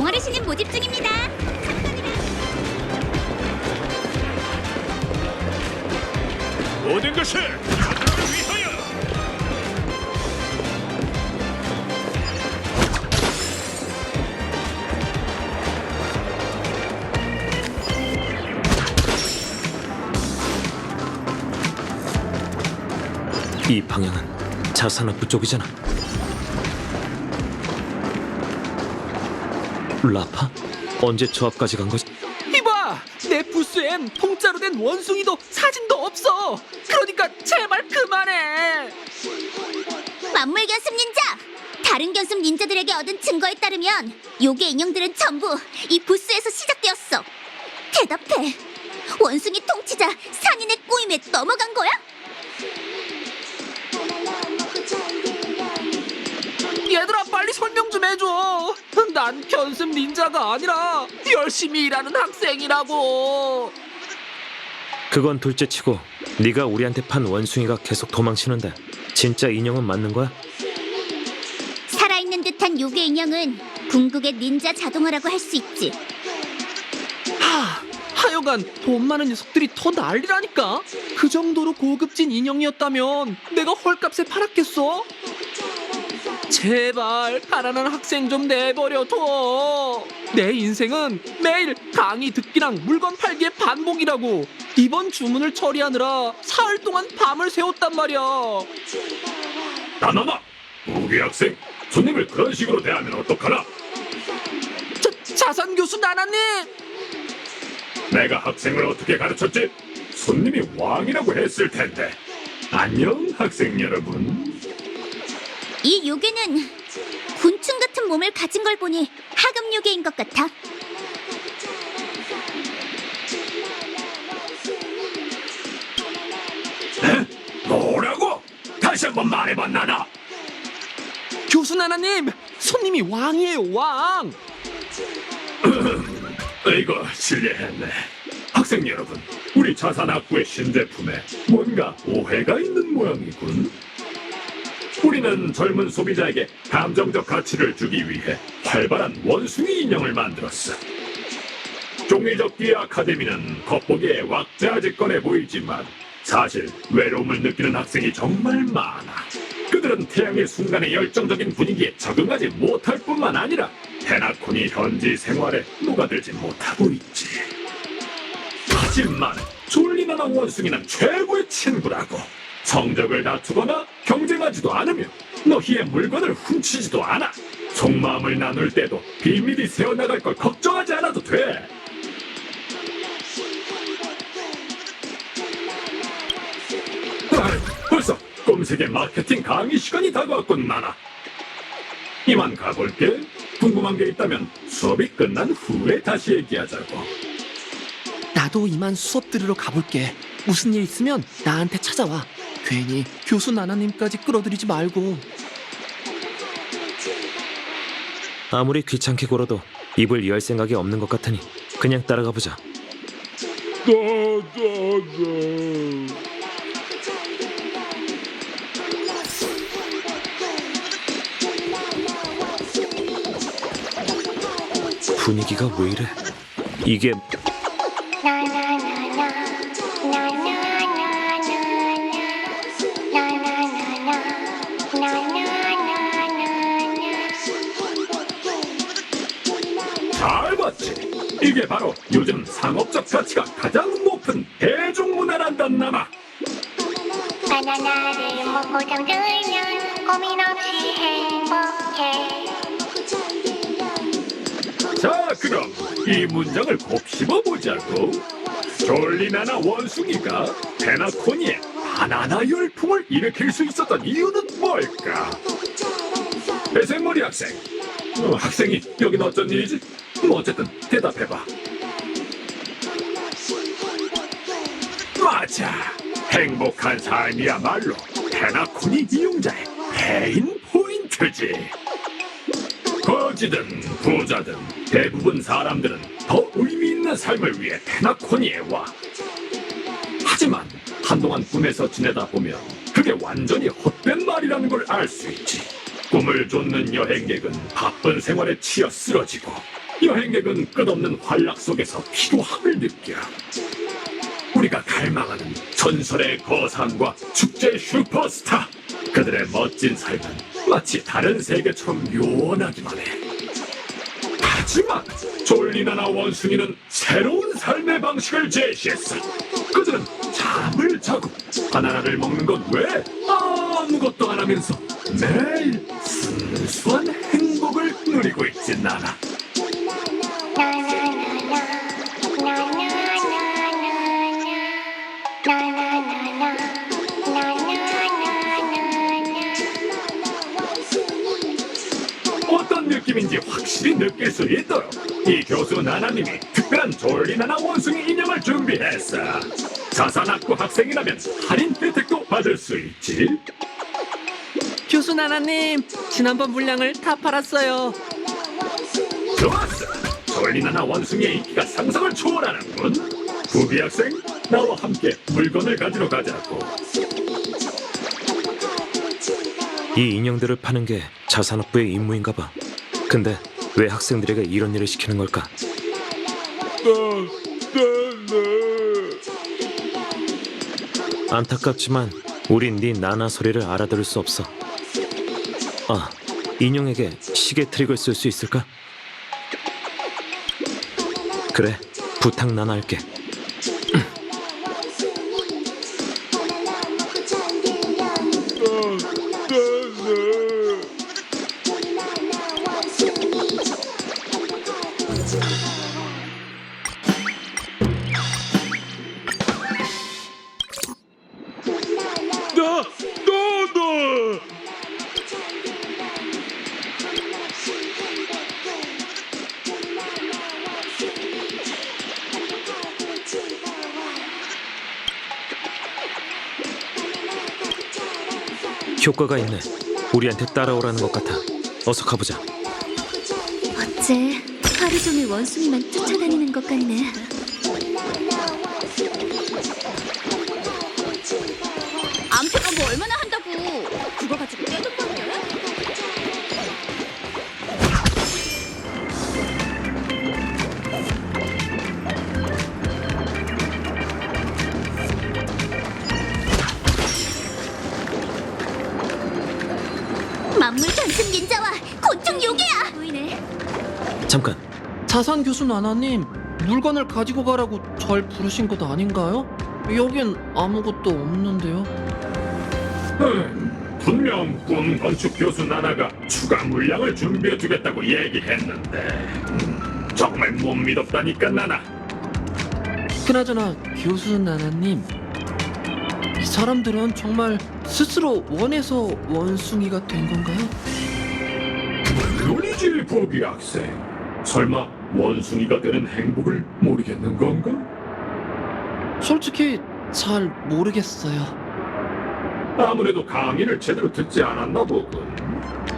동아리 신인 모집 중입니다. 모든 것을 하늘을 위하여! 이 방향은 자산학부 쪽이잖아. 라파? 언제 저 앞까지 간 거지? 이봐! 내 부스엔 통짜로 된 원숭이도 사진도 없어! 그러니까 제발 그만해! 만물 견습 닌자! 다른 견습 닌자들에게 얻은 증거에 따르면 요괴 인형들은 전부 이 부스에서 시작되었어. 대답해. 원숭이 통치자 산인의 꼬임에 넘어간 거야? 얘들아 빨리 설명 좀 해줘! 난 견습 닌자가 아니라 열심히 일하는 학생이라고! 그건 둘째치고 네가 우리한테 판 원숭이가 계속 도망치는데 진짜 인형은 맞는 거야? 살아있는 듯한 요괴 인형은 궁극의 닌자 자동화라고 할 수 있지. 하여간 돈 많은 녀석들이 더 난리라니까? 그 정도로 고급진 인형이었다면 내가 헐값에 팔았겠어? 제발 가난한 학생 좀 내버려둬. 내 인생은 매일 강의 듣기랑 물건 팔기의 반복이라고. 이번 주문을 처리하느라 사흘 동안 밤을 새웠단 말이야. 나나나! 우리 학생, 손님을 그런 식으로 대하면 어떡하나? 자산 교수 나나님! 내가 학생을 어떻게 가르쳤지? 손님이 왕이라고 했을 텐데. 안녕, 학생 여러분. 이 요괴는 곤충 같은 몸을 가진 걸 보니 하급 요괴인 것 같아. 뭐라고? 다시 한번 말해봐, 나나. 교수 나나님! 손님이 왕이에요, 왕! 이거 실례했네. 학생 여러분, 우리 자산학부의 신제품에 뭔가 오해가 있는 모양이군. 우리는 젊은 소비자에게 감정적 가치를 주기 위해 활발한 원숭이 인형을 만들었어. 종이접기 아카데미는 겉보기에 왁자지껄해 보이지만 사실 외로움을 느끼는 학생이 정말 많아. 그들은 태양의 순간의 열정적인 분위기에 적응하지 못할 뿐만 아니라 페나콘이 현지 생활에 녹아들지 못하고 있지. 하지만 졸리나나 원숭이는 최고의 친구라고. 성적을 다투거나 경쟁하지도 않으며 너희의 물건을 훔치지도 않아. 속마음을 나눌 때도 비밀이 새어나갈 걸 걱정하지 않아도 돼. 벌써 꼼색의 마케팅 강의 시간이 다가왔군, 나나. 이만 가볼게. 궁금한 게 있다면 수업이 끝난 후에 다시 얘기하자고. 나도 이만 수업 들으러 가볼게. 무슨 일 있으면 나한테 찾아와. 괜히 교수 나나님까지 끌어들이지 말고. 아무리 귀찮게 굴어도 입을 열 생각이 없는 것 같으니 그냥 따라가 보자. 분위기가 왜 이래? 이게 잘 봤지? 이게 바로 요즘 상업적 가치가 가장 높은 대중문화란단 나마. 바나나를 먹고 잠들면 고민 없이 행복해. 자, 그럼 이 문장을 곱씹어보자고. 졸리나나 원숭이가 페나코니의 바나나 열풍을 일으킬 수 있었던 이유는 뭘까? 배생머리 학생, 학생이 여긴 어쩐 일이지? 어쨌든 대답해봐. 맞아, 행복한 삶이야말로 페나코니 이용자의 메인 포인트지. 거지든 부자든 대부분 사람들은 더 의미 있는 삶을 위해 페나코니에 와. 하지만 한동안 꿈에서 지내다 보면 그게 완전히 헛된 말이라는 걸 알 수 있지. 꿈을 쫓는 여행객은 바쁜 생활에 치여 쓰러지고 여행객은 끝없는 활락 속에서 피로함을 느껴. 우리가 갈망하는 전설의 거상과 축제의 슈퍼스타, 그들의 멋진 삶은 마치 다른 세계처럼 요원하기만 해. 하지만 졸리나나 원숭이는 새로운 삶의 방식을 제시했어. 그들은 잠을 자고 바나나를 먹는 것 외에 아무것도 안 하면서 매일 순수한 행복을 누리고 있진 않아. 어떤 느낌인지 확실히 느낄 수 있도록 이 교수 나나님이 특별한 졸리나나 원숭이 인형을 준비했어. 자산학부 학생이라면 할인 혜택도 받을 수 있지. 교수 나나님, 지난번 물량을 다 팔았어요. 좋았어. 졸리나나 원숭이의 인기가 상상을 초월하는군. 부비 학생, 나와 함께 물건을 가지러 가자고. 이 인형들을 파는 게 자산학부의 임무인가 봐. 근데 왜 학생들에게 이런 일을 시키는 걸까? 안타깝지만 우린 네 나나 소리를 알아들을 수 없어. 아, 인형에게 시계 트릭을 쓸 수 있을까? 그래, 부탁 나나 할게. 효과가 있네. 우리한테 따라오라는 것 같아. 어서 가보자. 어째 하루 종일 원숭이만 쫓아다니는 것 같네. 암패가 뭐 얼마나 한다고. 그거 가지고 깨는 건데? 만물 전승 닌자와 곤충 요괴야. 보이네. 잠깐. 자산 교수 나나님, 물건을 가지고 가라고 절 부르신 것 아닌가요? 여긴 아무것도 없는데요. 분명 꿈 건축 교수 나나가 추가 물량을 준비해두겠다고 얘기했는데 정말 못 믿었다니까 나나. 그나저나 교수 나나님, 이 사람들은 스스로 원해서 원숭이가 된 건가요? 물론이지 보기 학생. 설마 원숭이가 되는 행복을 모르겠는 건가? 솔직히 잘 모르겠어요. 아무래도 강의를 제대로 듣지 않았나 보군.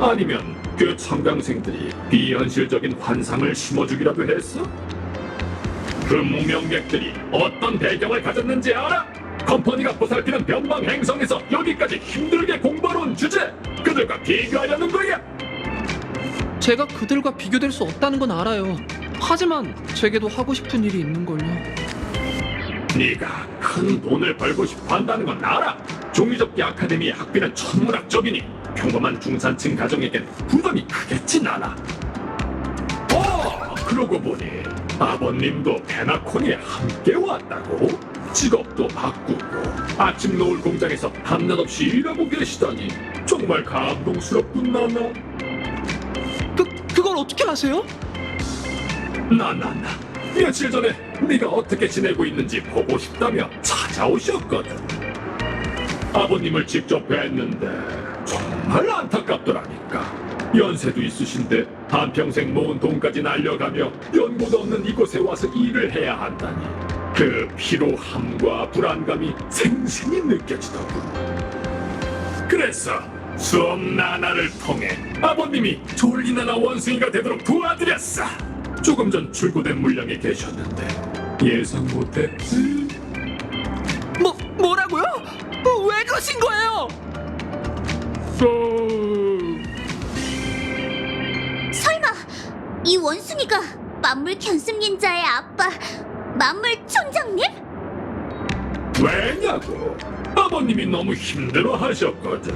아니면 그 청강생들이 비현실적인 환상을 심어주기라도 했어? 그 무명객들이 어떤 배경을 가졌는지 알아? 컴퍼니가 보살피는 변방 행성에서 여기까지 힘들게 공부하러 온 주제, 그들과 비교하려는 거야. 제가 그들과 비교될 수 없다는 건 알아요. 하지만 제게도 하고 싶은 일이 있는걸요. 네가 큰 돈을 벌고 싶어 한다는 건 알아. 종이접기 아카데미의 학비는 천문학적이니 평범한 중산층 가정에겐 부담이 크겠지 나나. 그러고 보니 아버님도 페나콘에 함께 왔다고? 직업도 바꾸고 아침 노을 공장에서 밤낮 없이 일하고 계시다니 정말 감동스럽군 나나. 그걸 어떻게 아세요? 나나 며칠 전에 네가 어떻게 지내고 있는지 보고 싶다며 찾아오셨거든. 아버님을 직접 뵀는데 정말 안타깝더라니까. 연세도 있으신데 한평생 모은 돈까지 날려가며 연고도 없는 이곳에 와서 일을 해야 한다니 그 피로함과 불안감이 생생히 느껴지더군. 그래서 수업 나나를 통해 아버님이 졸리나나 원숭이가 되도록 도와드렸어. 조금 전 출고된 물량에 계셨는데 예상 못했지? 뭐라고요? 왜 그러신 거예요? 설마 이 원숭이가 만물 견습 닌자의 아빠 만물 촌장님? 왜냐고? 아버님이 너무 힘들어하셨거든.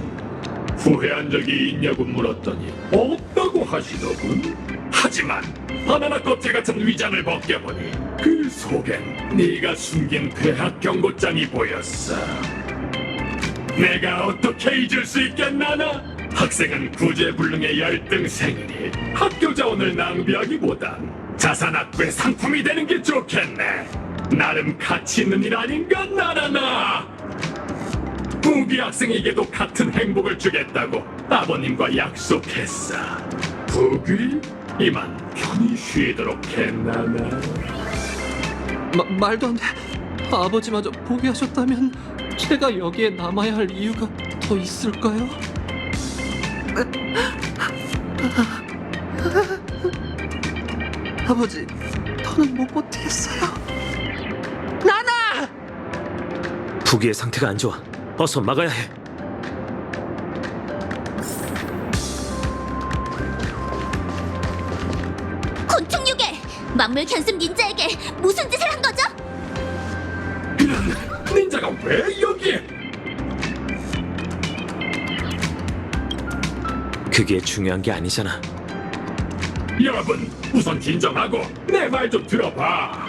후회한 적이 있냐고 물었더니 없다고 하시더군. 하지만 바나나 껍질 같은 위장을 벗겨보니 그 속엔 네가 숨긴 대학 경고장이 보였어. 내가 어떻게 잊을 수 있겠나나? 학생은 구제불능의 열등생이니 학교 자원을 낭비하기보단 자산학부의 상품이 되는 게 좋겠네. 나름 가치 있는 일 아닌가 나나나? 부귀 학생에게도 같은 행복을 주겠다고 아버님과 약속했어. 부귀? 이만 편히 쉬도록 했나나? 말도 안 돼. 아버지마저 포기하셨다면 제가 여기에 남아야 할 이유가 더 있을까요? 아버지, 더는 못 버티겠어요. 나나! 부기의 상태가 안 좋아. 어서 막아야 해. 곤충육에 만물 견습 닌자에게 무슨 짓을 한 거죠? 닌자가 왜 여기에? 그게 중요한 게 아니잖아. 여러분, 우선 진정하고 내 말 좀 들어봐.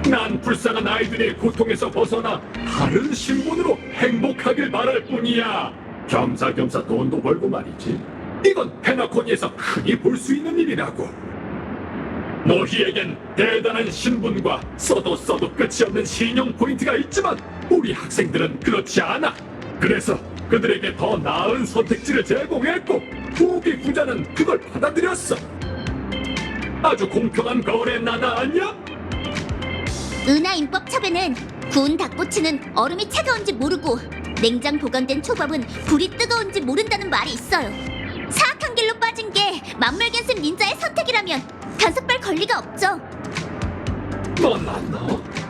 난 불쌍한 아이들의 고통에서 벗어나 다른 신분으로 행복하길 바랄 뿐이야. 겸사겸사 돈도 벌고 말이지. 이건 페나코니에서 흔히 볼 수 있는 일이라고. 너희에겐 대단한 신분과 써도 끝이 없는 신용 포인트가 있지만 우리 학생들은 그렇지 않아. 그래서 그들에게 더 나은 선택지를 제공했고 부귀 부자는 그걸 받아들였어. 아주 공평한 거래 나나 아니야? 은하 인법첩에는 구운 닭꼬치는 얼음이 차가운지 모르고 냉장 보관된 초밥은 불이 뜨거운지 모른다는 말이 있어요. 사악한 길로 빠진 게 만물 견습 닌자의 선택이라면 단속할 권리가 없죠. 너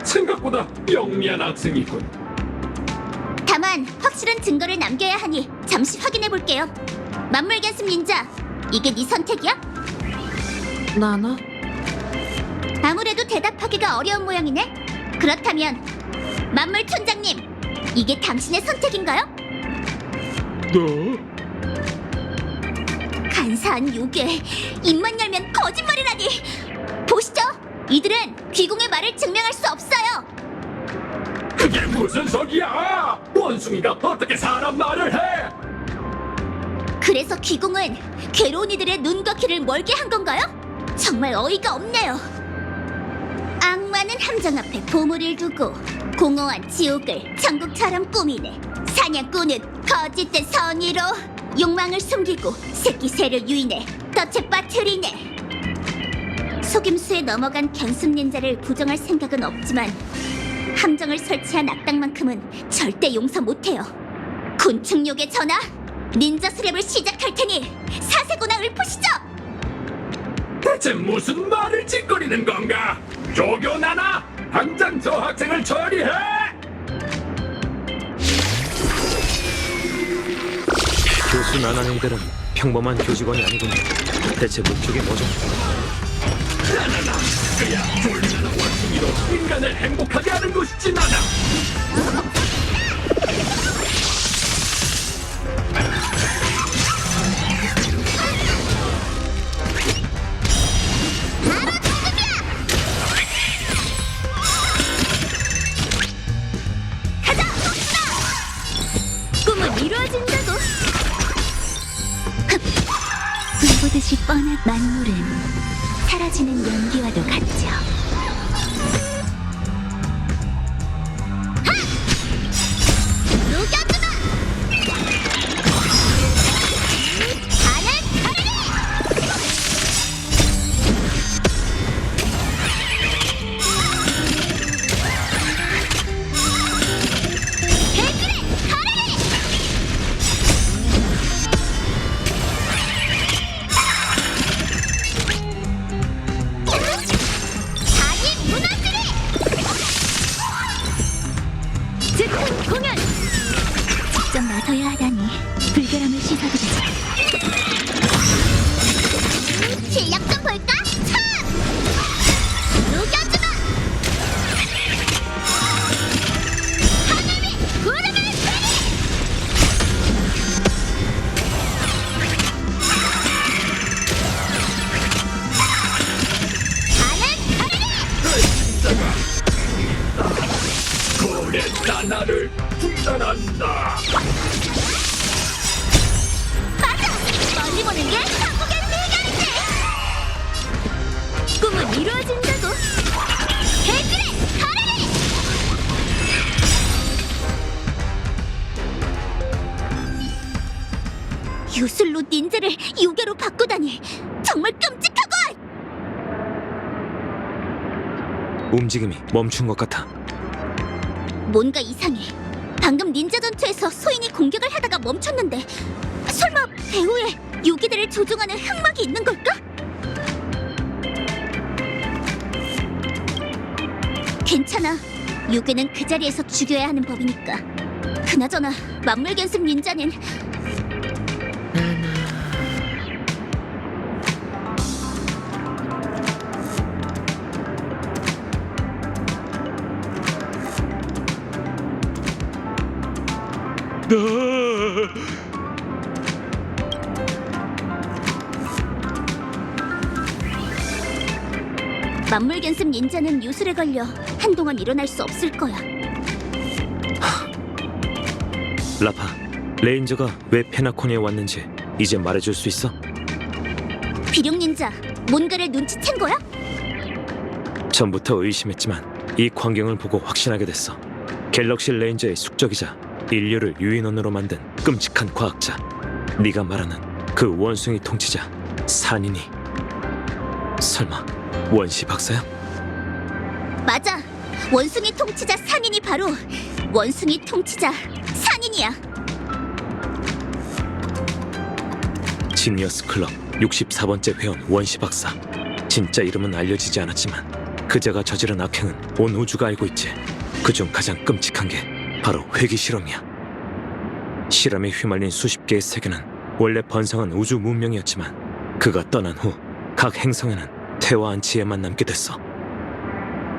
생각보다 영리한 학생이군. 다만 확실한 증거를 남겨야 하니 잠시 확인해 볼게요. 만물 견습 닌자, 이게 네 선택이야? 나나? 아무래도 대답하기가 어려운 모양이네. 그렇다면 만물 촌장님, 이게 당신의 선택인가요? 너? 간사한 요괴, 입만 열면 거짓말이라니. 보시죠, 이들은 귀공의 말을 증명할 수 없어요. 그게 무슨 소리야? 원숭이가 어떻게 사람 말을 해? 그래서 귀공은 괴로운 이들의 눈과 귀를 멀게 한 건가요? 정말 어이가 없네요. 악마는 함정 앞에 보물을 두고 공허한 지옥을 천국처럼 꾸미네. 사냥꾼은 거짓된 선의로 욕망을 숨기고 새끼 새를 유인해 덫에 빠뜨리네. 속임수에 넘어간 견습 닌자를 부정할 생각은 없지만 함정을 설치한 악당만큼은 절대 용서 못해요. 곤충욕의 전하, 닌자 수렵을 시작할 테니 사세고나 읊으시죠. 대체 무슨 말을 짓거리는 건가? 조교 나나, 당장 저 학생을 처리해! 교수 나나님들은 평범한 교직원이 아니군요. 대체 목적이 뭐죠? 나나나, 그야 졸리는 원숭이로 인간을 행복하게 하는 것이지 나나. 꿈은 이루어진다고. 불보듯이 뻔한 만물은 사라지는 연기와도 같죠. 녹여주마! 하늘 가르리! 개들의 가르리! 교술로 닌자를 요괴로 바꾸다니 정말 끔찍하고. 움직임이 멈춘 것 같아. 뭔가 이상해. 방금 닌자 전투에서 소인이 공격을 하다가 멈췄는데 설마 배후에 요괴들을 조종하는 흑막이 있는 걸까? 괜찮아. 요괴는 그 자리에서 죽여야 하는 법이니까. 그나저나 만물견습 닌자는 만물견습 닌자는 요술에 걸려 한동안 일어날 수 없을 거야. 라파, 레인저가 왜 페나코니에 왔는지 이제 말해줄 수 있어? 비룡 닌자, 뭔가를 눈치챈 거야? 전부터 의심했지만 이 광경을 보고 확신하게 됐어. 갤럭시 레인저의 숙적이자 인류를 유인원으로 만든 끔찍한 과학자. 네가 말하는 그 원숭이 통치자 산인이 설마 원시 박사야? 맞아. 원숭이 통치자 산인이 바로 원숭이 통치자 산인이야. 지니어스 클럽 64번째 회원 원시 박사. 진짜 이름은 알려지지 않았지만 그자가 저지른 악행은 온 우주가 알고 있지. 그중 가장 끔찍한 게 바로 회귀 실험이야. 실험에 휘말린 수십 개의 세계는 원래 번성한 우주 문명이었지만 그가 떠난 후 각 행성에는 태화한 지혜만 남게 됐어.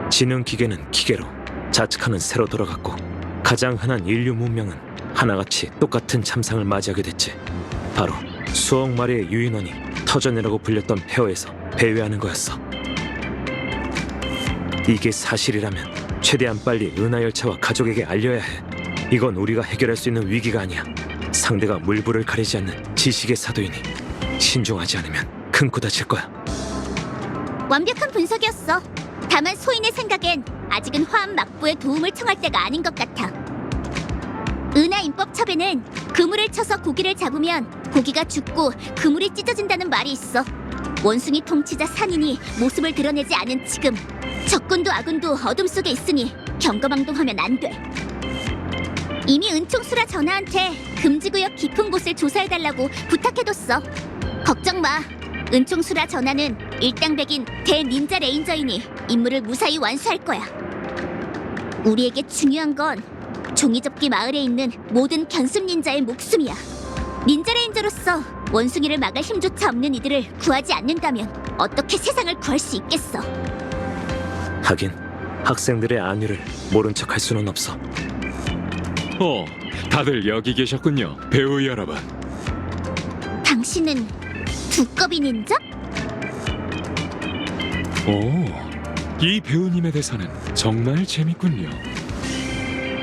지능 기계는 기계로, 자측하는 새로 돌아갔고 가장 흔한 인류 문명은 하나같이 똑같은 참상을 맞이하게 됐지. 바로 수억 마리의 유인원이 터전이라고 불렸던 폐허에서 배회하는 거였어. 이게 사실이라면 최대한 빨리 은하열차와 가족에게 알려야 해. 이건 우리가 해결할 수 있는 위기가 아니야. 상대가 물불을 가리지 않는 지식의 사도이니 신중하지 않으면 큰 코 다칠 거야. 완벽한 분석이었어. 다만 소인의 생각엔 아직은 화합 막부의 도움을 청할 때가 아닌 것 같아. 은하인법첩에는 그물을 쳐서 고기를 잡으면 고기가 죽고 그물이 찢어진다는 말이 있어. 원숭이 통치자 산인이 모습을 드러내지 않은 지금 적군도 아군도 어둠 속에 있으니 경거망동하면 안 돼. 이미 은총수라 전하한테 금지구역 깊은 곳을 조사해달라고 부탁해뒀어. 걱정 마. 은총수라 전하는 일당백인 대닌자 레인저이니 임무를 무사히 완수할 거야. 우리에게 중요한 건 종이접기 마을에 있는 모든 견습 닌자의 목숨이야. 닌자 레인저로서 원숭이를 막을 힘조차 없는 이들을 구하지 않는다면 어떻게 세상을 구할 수 있겠어. 하긴 학생들의 안위를 모른 척 할 수는 없어. 다들 여기 계셨군요, 배우 여러분. 당신은 두꺼비 닌자? 이 배우님의 대사는 정말 재밌군요.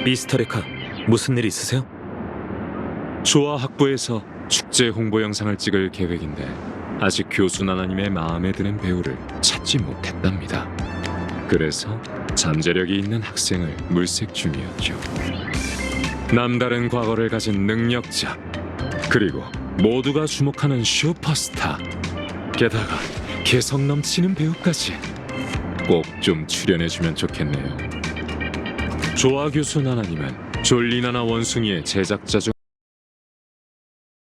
미스터 레카, 무슨 일 있으세요? 조아학부에서 축제 홍보 영상을 찍을 계획인데 아직 교수 나나님의 마음에 드는 배우를 찾지 못했답니다. 그래서 잠재력이 있는 학생을 물색 중이었죠. 남다른 과거를 가진 능력자, 그리고 모두가 주목하는 슈퍼스타, 게다가 개성 넘치는 배우까지 꼭 좀 출연해주면 좋겠네요. 조아 교수 나나님은 졸리나나 원숭이의 제작자 중